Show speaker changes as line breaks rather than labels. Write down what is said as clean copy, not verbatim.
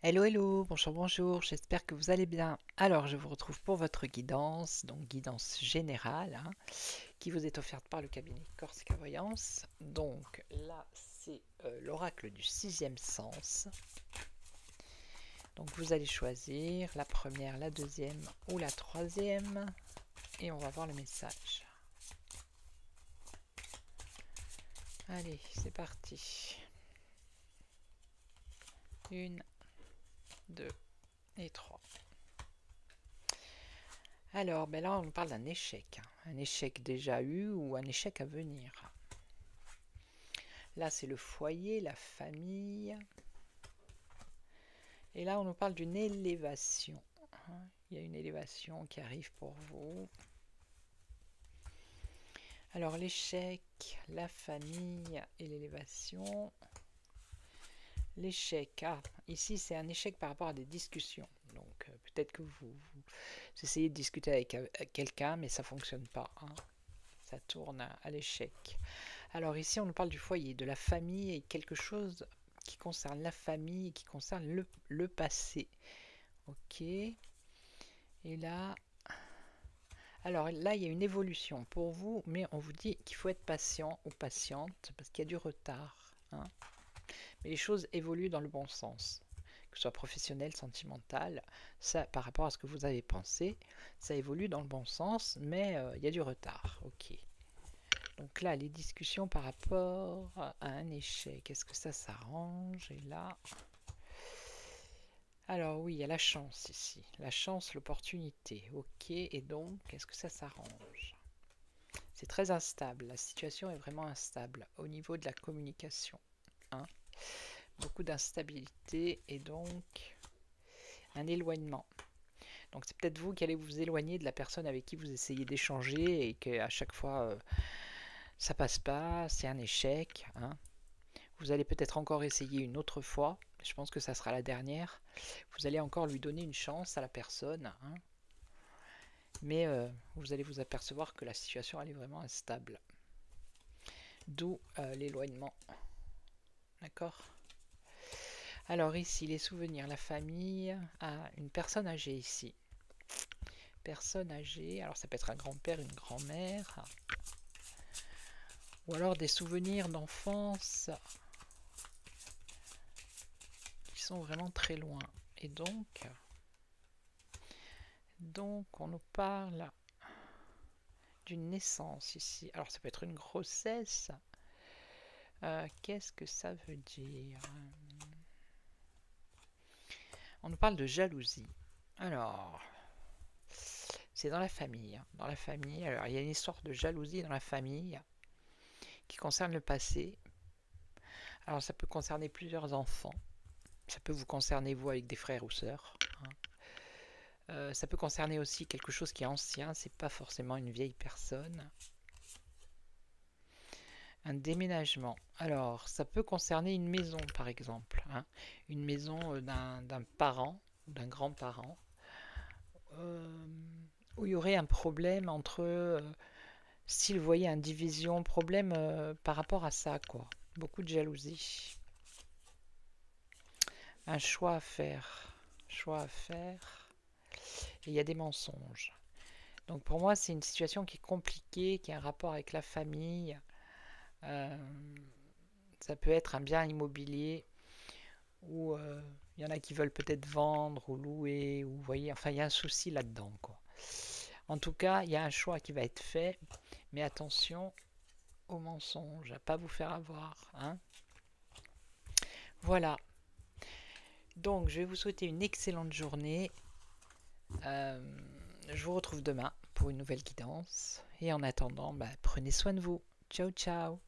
Hello, hello, bonjour, bonjour, j'espère que vous allez bien. Alors, je vous retrouve pour votre guidance, donc guidance générale, qui vous est offerte par le cabinet Corsica Voyance. Donc là, c'est l'oracle du sixième sens. Donc vous allez choisir la première, la deuxième ou la troisième, et on va voir le message. Allez, c'est parti. Une, deux et trois. Alors, ben là, on parle d'un échec. Un échec déjà eu ou un échec à venir. Là, c'est le foyer, la famille. Et là, on nous parle d'une élévation. Il y a une élévation qui arrive pour vous. Alors, l'échec, la famille et l'élévation. L'échec, ici, c'est un échec par rapport à des discussions. Donc, peut-être que vous essayez de discuter avec quelqu'un, mais ça ne fonctionne pas. Ça tourne à l'échec. Alors, ici, on nous parle du foyer, de la famille et quelque chose qui concerne la famille et qui concerne le passé. Ok. Et là, alors là, il y a une évolution pour vous, mais on vous dit qu'il faut être patient ou patiente parce qu'il y a du retard. Mais les choses évoluent dans le bon sens, que ce soit professionnel, sentimental, ça, par rapport à ce que vous avez pensé, ça évolue dans le bon sens, mais il y a du retard. Ok. Donc là, les discussions par rapport à un échec, est-ce que ça s'arrange? Et là, alors oui, il y a la chance ici. La chance, l'opportunité. Ok, et donc, est-ce que ça s'arrange? C'est très instable. La situation est vraiment instable au niveau de la communication. Beaucoup d'instabilité et donc un éloignement. Donc c'est peut-être vous qui allez vous éloigner de la personne avec qui vous essayez d'échanger et qu'à chaque fois ça passe pas, c'est un échec. Vous allez peut-être encore essayer une autre fois. Je pense que ça sera la dernière. Vous allez encore lui donner une chance à la personne. Mais vous allez vous apercevoir que la situation elle est vraiment instable. D'où l'éloignement. D'accord? Alors ici, les souvenirs, la famille. Une personne âgée ici. Personne âgée. Alors ça peut être un grand-père, une grand-mère. Ou alors des souvenirs d'enfance qui sont vraiment très loin. Et donc on nous parle d'une naissance ici. Alors ça peut être une grossesse. Qu'est-ce que ça veut dire? On nous parle de jalousie. Alors, c'est dans la famille. Dans la famille, alors il y a une histoire de jalousie dans la famille qui concerne le passé. Alors ça peut concerner plusieurs enfants. Ça peut vous concerner vous avec des frères ou sœurs. Ça peut concerner aussi quelque chose qui est ancien. C'est pas forcément une vieille personne. Un déménagement. Alors, ça peut concerner une maison, par exemple. Une maison d'un parent ou d'un grand-parent. Où il y aurait un problème entre... s'il voyait une division, problème par rapport à ça, quoi. Beaucoup de jalousie. Un choix à faire. Choix à faire. Et il y a des mensonges. Donc pour moi, c'est une situation qui est compliquée, qui a un rapport avec la famille. Ça peut être un bien immobilier où il y en a qui veulent peut-être vendre ou louer, ou vous voyez, enfin il y a un souci là-dedans, quoi. En tout cas, il y a un choix qui va être fait, mais attention aux mensonges, à pas vous faire avoir. Voilà. Donc, je vais vous souhaiter une excellente journée. Je vous retrouve demain pour une nouvelle guidance. Et en attendant, prenez soin de vous. Ciao, ciao.